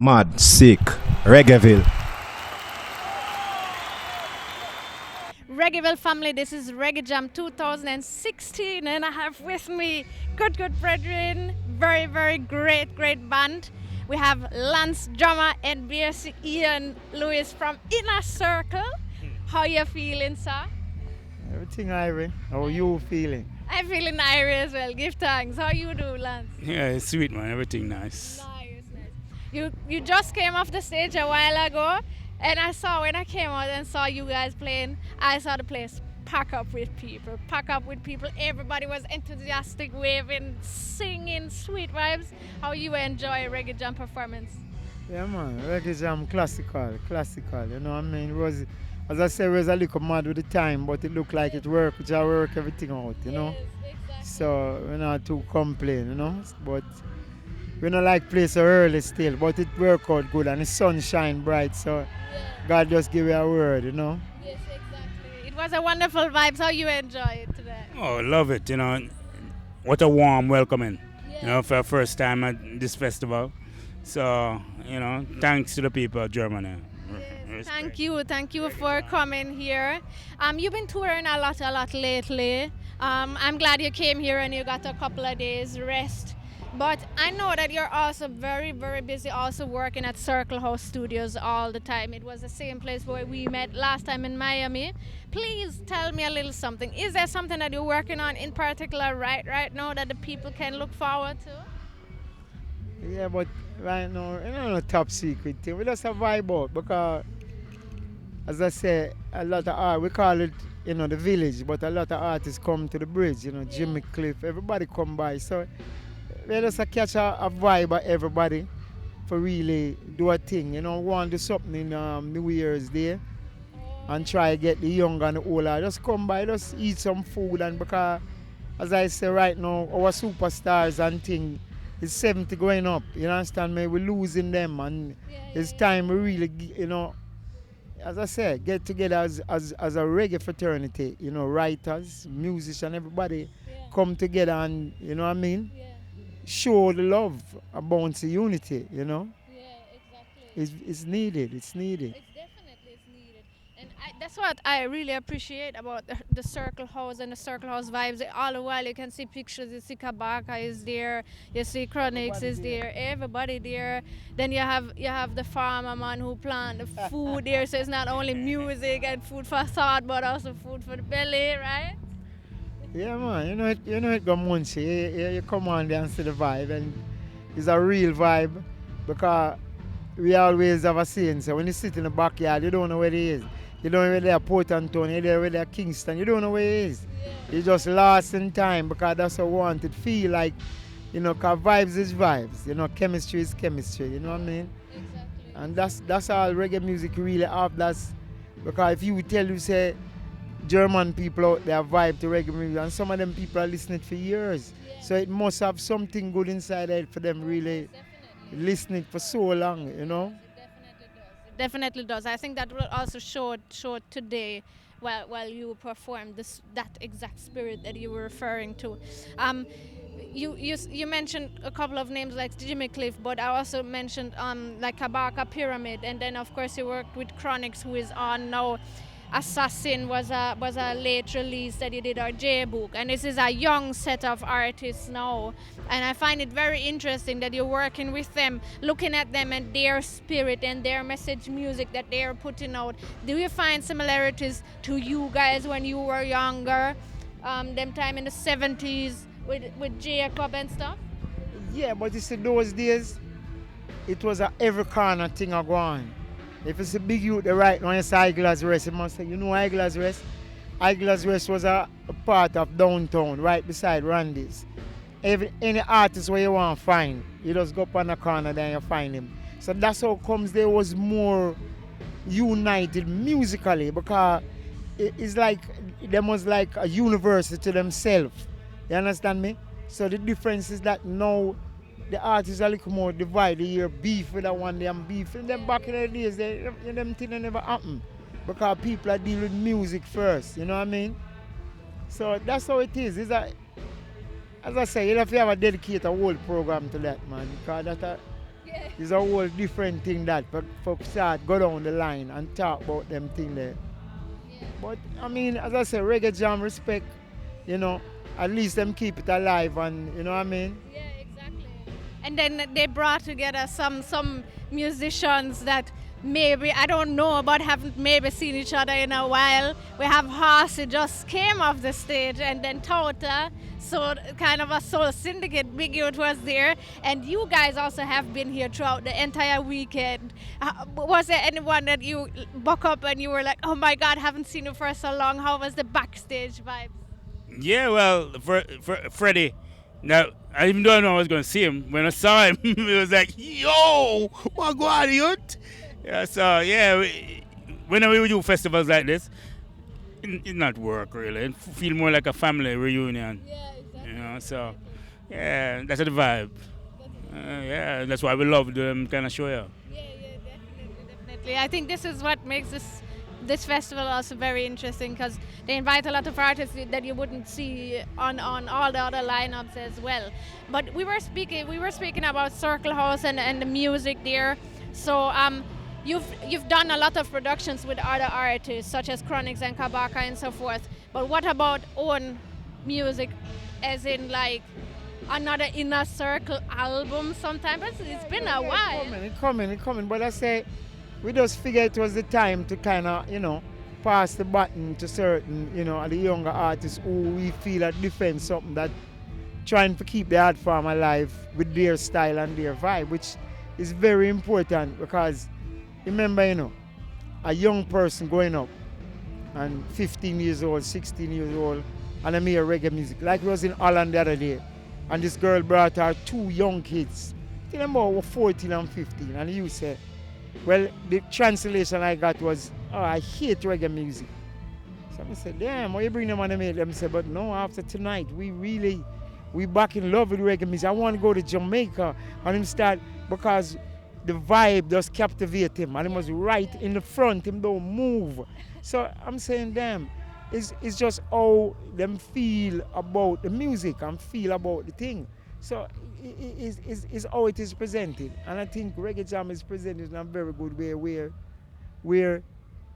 Mad, sick, Reggaeville. Reggaeville family, this is Reggae Jam 2016, and I have with me good brethren, very great band. We have Lance drummer and BSC Ian Lewis from Inner Circle. How you feeling, sir? Everything Irie. How you feeling? I'm feeling irie as well. Give thanks. How you do, Lance? Yeah, it's sweet, man. Everything nice. Nice. You just came off the stage a while ago, and I saw when I came out and saw you guys playing, I saw the place pack up with people. Everybody was enthusiastic, waving, singing, sweet vibes. How you enjoy Reggae Jam performance? Yeah, man. Reggae Jam classical. You know what I mean? It was, as I said, it was a little mad with the time, but it looked like it worked, which I work everything out, you know? Yes, exactly. So we're not too complain, you know? But we don't like play so early still, but it worked out good and the sun shine bright, so God just give you a word, you know? Yes, exactly. It was a wonderful vibes. How you enjoy it today? Oh, love it. What a warm welcoming. For the first time at this festival. So, thanks to the people of Germany. Yes, thank you for coming here. You've been touring a lot lately. I'm glad you came here and you got a couple of days rest. But I know that you're also very busy, also working at Circle House Studios all the time. It was the same place where we met last time in Miami. Please tell me a little something. Is there something that you're working on in particular right now that the people can look forward to? Yeah, but right now, no top secret thing. We just have vibe out because, as I say, a lot of art, we call it, the village, but a lot of artists come to the bridge, Jimmy Cliff, everybody come by. So we just catch a vibe of everybody for really do a thing, want to do something in New Year's Day and try to get the young and the older. Just come by, just eat some food, and because, as I say right now, our superstars and thing is 70 going up, you understand me? We're losing them, and it's time we really, as I said, get together as a reggae fraternity, writers, musicians, everybody come together and, you know what I mean? Show the love about the unity, Yeah, exactly. It's needed. It's definitely needed. And that's what I really appreciate about the Circle House and the Circle House vibes. All the while you can see pictures, you see Kabaka is there, you see Chronix is there, everybody there. Then you have the farmer man who plant the food there, so it's not only music and food for thought, but also food for the belly, right? Yeah, man, it go Munchy. You come on there and see the vibe, and it's a real vibe because we always have a saying, so when you sit in the backyard, you don't know where it is. You don't know where they are Port Antonio, you don't know where they are Kingston, you don't know where it is. You just lost in time because that's how I want it. Feel like, because vibes is vibes, chemistry is chemistry, you know what I mean? Exactly. And that's all reggae music really have. That's because if you tell you say German people out there vibe to reggae music, and some of them people are listening for years. So it must have something good inside it for them really listening for so long, It definitely does. I think that will also show today while you perform that exact spirit that you were referring to. You mentioned a couple of names like Jimmy Cliff, but I also mentioned like Kabaka Pyramid, and then of course you worked with Chronix, who is on now. Assassin was a late release that you did, our J-Book, and this is a young set of artists now, and I find it very interesting that you're working with them, looking at them and their spirit and their message music that they're putting out. Do you find similarities to you guys when you were younger, them time in the 70s with Jacob and stuff? Yeah, but you see those days, it was a every corner thing a go on. If it's a big youth, the right now, it's Eyeglass Rest. You must say, Eyeglass Rest? Eyeglass Rest was a part of downtown, right beside Randy's. Any artist where you want to find, you just go up on the corner there and you find him. So that's how comes there was more united musically, because it's like, them was like a university to themselves. You understand me? So the difference is that now, the artists are a little more divided. You hear beef with that one, them beef. And then back in the days, them things never happen. Because people are dealing with music first, you know what I mean? So that's how it is. As I say, you have to have a dedicate a whole program to that, man. Because It's a whole different thing that for start go down the line and talk about them thing there. But I mean, as I say, Reggae Jam respect, you know, at least them keep it alive and you know what I mean? Yeah, exactly. And then they brought together some musicians that maybe I don't know but haven't maybe seen each other in a while. We have Horsey just came off the stage, and then Tota, so kind of a soul syndicate. Big Youth was there, and you guys also have been here throughout the entire weekend. Was there anyone that you buck up and you were like, oh my God, haven't seen you for so long? How was the backstage vibes? Yeah, well, for Freddie, now, even though I know I was going to see him, when I saw him, it was like, yo, what go on, youth? Yeah, so, yeah, whenever we do festivals like this, it's not work, really. It feel more like a family reunion. Yeah, exactly. You know, so, yeah, that's the vibe. Yeah, that's why we love them kind of show, yeah. Yeah, definitely. I think this is what makes this festival also very interesting, because they invite a lot of artists that you wouldn't see on all the other lineups as well. But we were speaking about Circle House and the music there. So you've done a lot of productions with other artists such as Chronics and Kabaka and so forth. But what about own music, as in like another Inner Circle album sometime? It's been a while. It's coming. But I say, we just figured it was the time to kind of, you know, pass the button to certain, you know, the younger artists who we feel are defend something that trying to keep the art form alive with their style and their vibe, which is very important because remember, you know, a young person growing up and 15 years old, 16 years old, and I hear reggae music. Like we was in Holland the other day, and this girl brought her 2 young kids. I think about 14 and 15, and you said, well, the translation I got was, oh, I hate reggae music. So I said, damn, why you bring them on the mail? Them said, but no, after tonight, we back in love with reggae music. I want to go to Jamaica and him start, because the vibe just captivate him, and he was right in the front, him don't move. So I'm saying, damn, it's just how them feel about the music and feel about the thing. So it's how it is presented, and I think Reggae Jam is presented in a very good way, where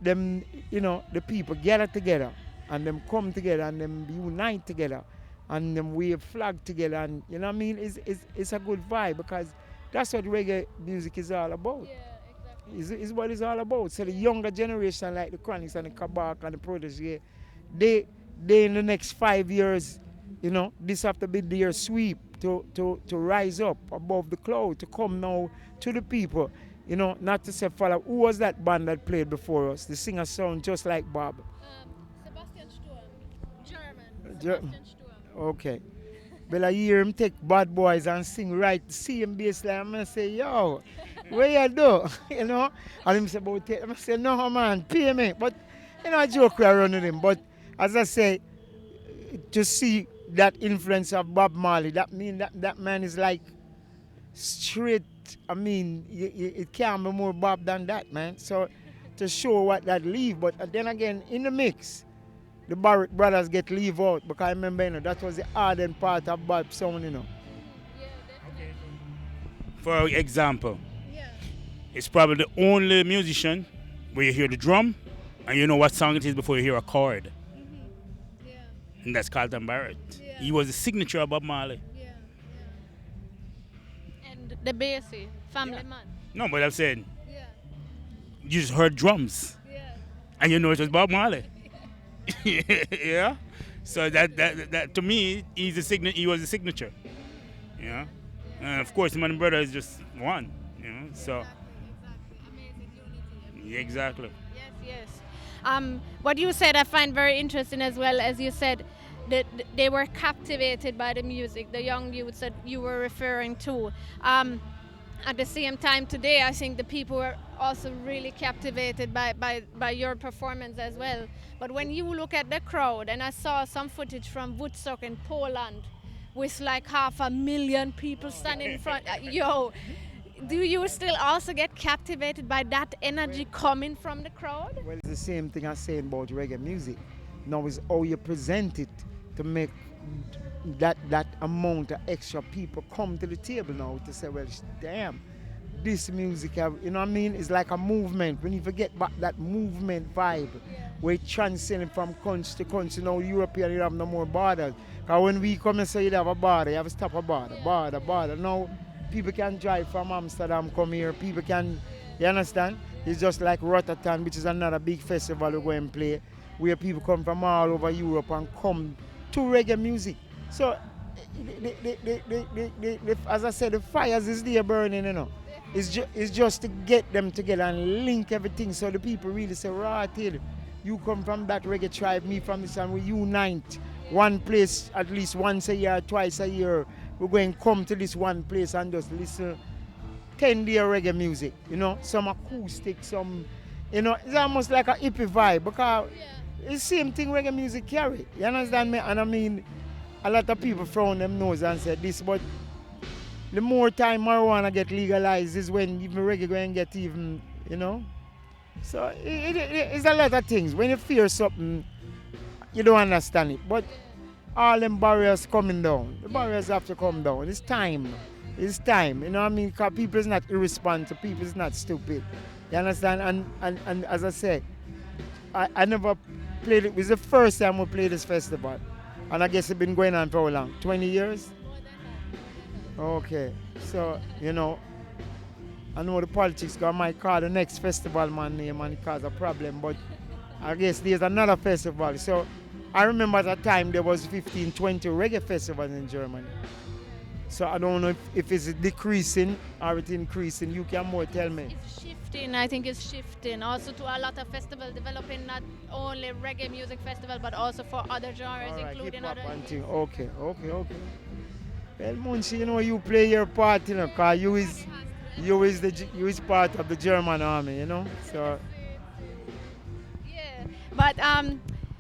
them, you know, the people gather together and them come together and them unite together and them wave flag together, and you know what I mean. It's a good vibe, because that's what reggae music is all about. Yeah, exactly. Is what it's all about. So the younger generation, like the Chronics and the Kabak and the Protege, they in the next 5 years, you know, this have to be their sweep to rise up above the cloud, to come now to the people, you know, not to say follow. Who was that band that played before us? The singer sound just like Bob. Sebastian Sturm, German. Sebastian Sturm. Okay. But I hear him take Bad Boys and sing right the same bass line. I'm going to say, yo, where you do? You know? And him say about it. I'm going to say, no man, pay me. But, you know, I joke around with him. But as I say, to see that influence of Bob Marley, that mean that man is like straight. I mean, it can't be more Bob than that, man. So to show what that leave, but then again, in the mix, the Barrett brothers get leave out, because I remember, you know, that was the ardent part of Bob sound, you know. Yeah, definitely. For example, it's probably the only musician where you hear the drum and you know what song it is before you hear a chord. Yeah. And that's Carlton Barrett. Yeah. He was the signature of Bob Marley. Yeah. And the Basie, Family Man. No, but I'm saying, Yeah. you just heard drums Yeah. and you know it was Bob Marley. Yeah. So that to me, he was a signature. Yeah. And of course, Man Brother is just one. You know. So. Exactly. Amazing unity. Exactly. Yes. What you said I find very interesting as well. As you said, that they were captivated by the music, the young youths that you were referring to. At the same time today, I think the people were also really captivated by your performance as well. But when you look at the crowd, and I saw some footage from Woodstock in Poland with like 500,000 people standing in front, do you still also get captivated by that energy coming from the crowd? Well, it's the same thing I saying about reggae music. Now is how you present it to make that amount of extra people come to the table now to say, well, damn, this music, you know what I mean? It's like a movement. When you forget back that movement vibe, where it transcends from country to country. Now European, you have no more borders. Because when we come and say you have a border, you have to stop a border. Now people can drive from Amsterdam, come here. People can, you understand? It's just like Rotterdam, which is another big festival we go and play, where people come from all over Europe and come to reggae music. So, as I said, the fires is there burning, you know. It's just to get them together and link everything so the people really say, right here, you come from that reggae tribe, me from this, and we unite one place at least once a year, twice a year. We're going to come to this one place and just listen 10-day reggae music, you know, some acoustic, some, you know, it's almost like a hippie vibe because it's the same thing reggae music carry, you understand me? And I mean, a lot of people frown them nose and say this, but the more time marijuana get legalized is when even reggae going to get even, you know. So it's a lot of things. When you fear something, you don't understand it. But all them barriers coming down. The barriers have to come down. It's time. It's time. You know what I mean? Because people is not irresponsible. People is not stupid. You understand? And as I said, I never played it. It was the first time we played this festival. And I guess it's been going on for how long? 20 years? Okay. So, you know, I know the politics because I might call the next festival man name and it cause a problem, but I guess there's another festival. So I remember at that time there was 15, 20 reggae festivals in Germany. So I don't know if it's decreasing or it's increasing. You can more tell me. It's shifting. I think it's shifting also to a lot of festivals developing not only reggae music festival but also for other genres, right, including other. Okay. Well, Munchy, you know you play your part, you know, cause you is part of the German army, you know. So. Yeah, but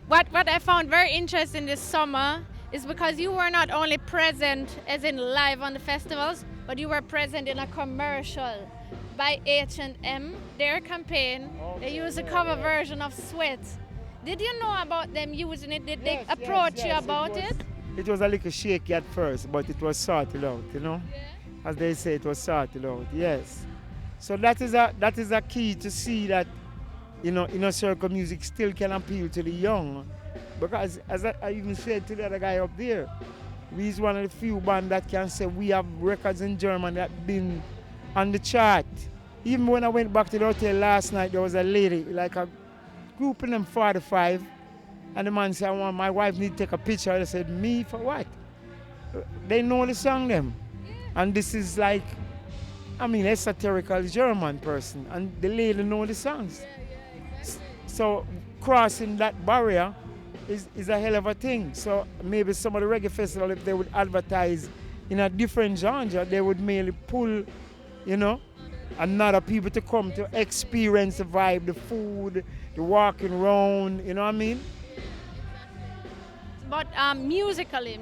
what I found very interesting this summer is because you were not only present as in live on the festivals, but you were present in a commercial by H&M, their campaign. They used a cover version of Sweat. Did you know about them using it? Did they approach you about it? It was a little shaky at first, but it was sorted out, you know. Yeah. As they say, it was sorted out, yes. So that is a key to see that, you know, inner circle music still can appeal to the young. Because as I even said to the other guy up there, we's one of the few bands that can say we have records in Germany that been on the chart. Even when I went back to the hotel last night, there was a lady, like a group in them 45, and the man said, my wife need to take a picture. I said, me for what? They know the song them. And this is like, I mean, esoterical German person, and the lady know the songs. So crossing that barrier is a hell of a thing. So maybe some of the reggae festival, if they would advertise in a different genre, they would merely pull, you know, another people to come to experience the vibe, the food, the walking around, you know what I mean? But musically,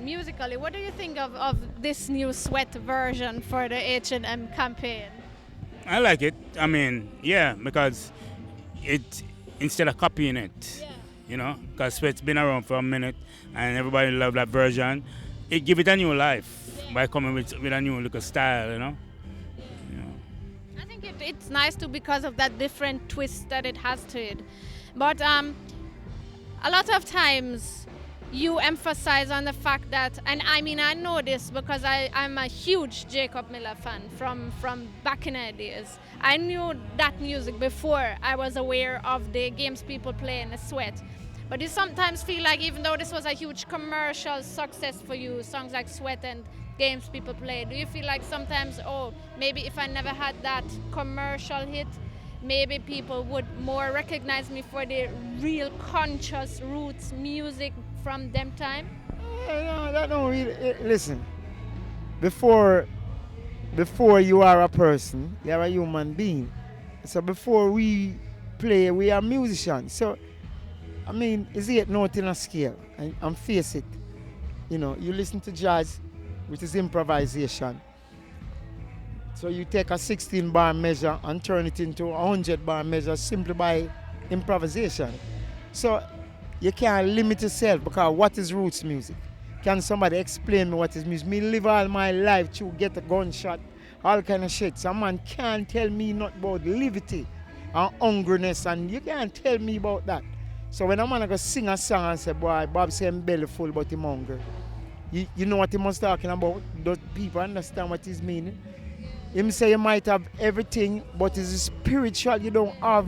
what do you think of this new Sweat version for the H&M campaign? I like it. I mean, yeah, because it, instead of copying it, you know, because Sweat's been around for a minute and everybody love that version, it give it a new life by coming with a new look of style, you know. I think it's nice too because of that different twist that it has to it. But a lot of times you emphasize on the fact that, and I mean I know this because I'm a huge Jacob Miller fan from back in the days. I knew that music before I was aware of the games people play in the Sweat. But you sometimes feel like even though this was a huge commercial success for you, songs like Sweat and games people play, do you feel like sometimes, oh, maybe if I never had that commercial hit, maybe people would more recognize me for the real conscious roots music from them time? No, that don't really. Listen, before you are a person, you are a human being. So before we play, we are musicians. So, I mean, it's 8 notes in a scale, and face it. You know, you listen to jazz, which is improvisation. So you take a 16-bar measure and turn it into a 100-bar measure simply by improvisation. So you can't limit yourself because what is roots music? Can somebody explain me what is music? Me live all my life to get a gunshot all kind of shit. Some man can't tell me not about liberty and hungriness, and you can't tell me about that. So when a man go sing a song and say, boy, Bob say him belly full but him hungry, you know what he was talking about? Those people understand what he's meaning? Him say you might have everything, but it's spiritual you don't have.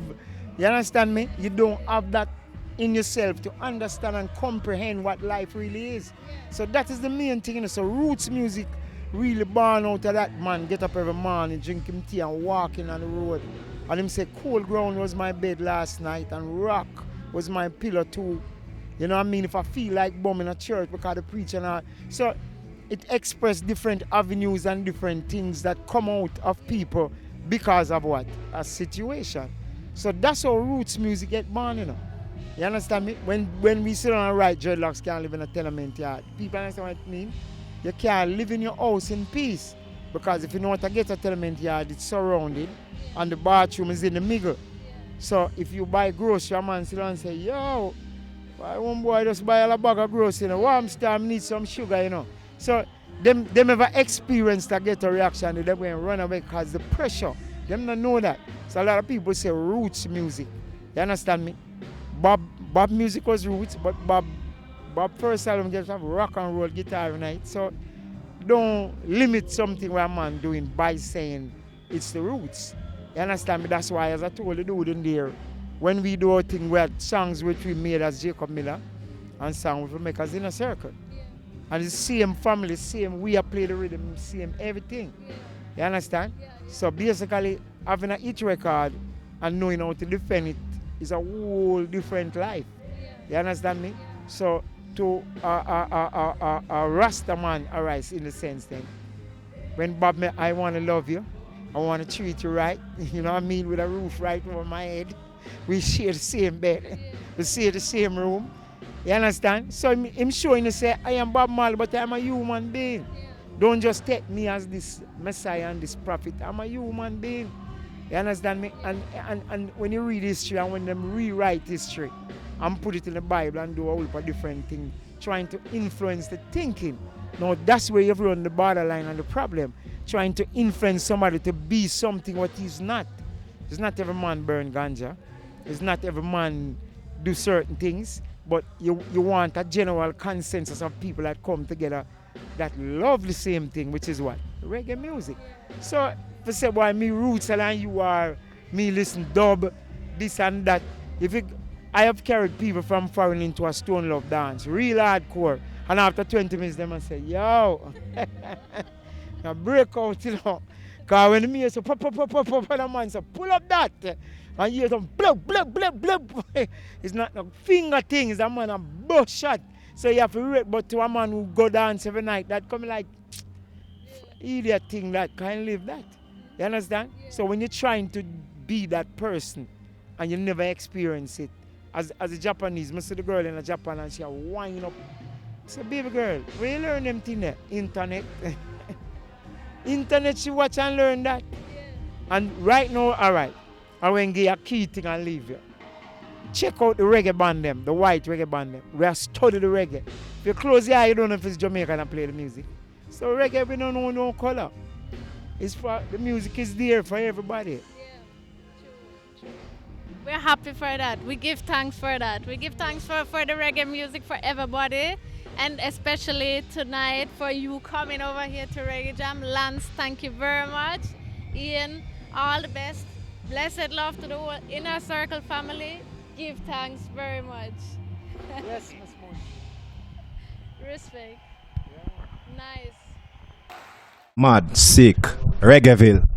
You understand me? You don't have that in yourself to understand and comprehend what life really is. So that is the main thing. You know? So roots music really born out of that man. Get up every morning, drink him tea and walking on the road. And him say cold ground was my bed last night and rock was my pillow too. You know what I mean? If I feel like bombing a church because the preacher and so it expressed different avenues and different things that come out of people because of what? A situation. So that's how roots music get born, you know. You understand me? When we sit on and write dreadlocks can't live in a tenement yard, people understand what I mean? You can't live in your house in peace. Because if you know what to get a tenement yard, it's surrounded and the bathroom is in the middle. So if you buy grocery, a man sit down and say, yo, why one boy just buy a bag of grocery, you know, warm storm need some sugar, you know. So them ever experienced to get a reaction, they go and run away because the pressure. Them don't know that. So a lot of people say roots music. You understand me? Bob music was roots, but Bob first album just have rock and roll guitar night. So don't limit something where a man doing by saying it's the roots. You understand me? That's why, as I told the dude in there, when we do a thing, we had songs which we made as Jacob Miller and songs we make as In a Circle. And it's the same family, same way I play the rhythm, same everything. You understand? So basically, having a hit record and knowing how to defend it is a whole different life. You understand me? So to a Rasta man arise in the sense then, when Bob me, I want to love you, I want to treat you right, you know what I mean, with a roof right over my head. We share the same bed, we share the same room. You understand? So him showing to say, I am Bob Marley, but I'm a human being. Don't just take me as this Messiah and this prophet. I'm a human being. You understand me? And when you read history and when them rewrite history and put it in the Bible and do a whole lot of different things, trying to influence the thinking. Now that's where you've run the borderline and the problem. Trying to influence somebody to be something what he's not. It's not every man burn ganja. It's not every man do certain things. But you want a general consensus of people that come together that love the same thing, which is what? Reggae music. So if you say, boy, me roots and you are, me listen dub, this and that. I have carried people from foreign into a Stone Love dance, real hardcore. And after 20 minutes, them and say, yo, now break out, you know. Because when the man say, pop, and the man say, pull up that. And you hear some blub, blub, blub, blub. It's not no finger thing, it's a man a bush shot. So you have to rate, but to a man who go dance every night, that come like, idiot thing that can't live that. You understand? Yeah. So when you're trying to be that person and you never experience it, as a Japanese, I see the girl in Japan and she winding up. I say, baby girl, where you learn them things there? Internet. Internet, she watch and learn that. Yeah. And right now, all right. I will give you a key thing and leave you. Check out the reggae band them, the white reggae band them. We have studied the reggae. If you close your eye, you don't know if it's Jamaican and play the music. So reggae, we don't know no color. It's for, the music is there for everybody. Yeah, true. We're happy for that. We give thanks for that. We give thanks for the reggae music for everybody. And especially tonight for you coming over here to Reggae Jam. Lance, thank you very much. Ian, all the best. Blessed love to the whole Inner Circle family. Give thanks very much. Yes, Miss Munchy. Respect. Yeah. Nice. Mad, sick, Reggaeville.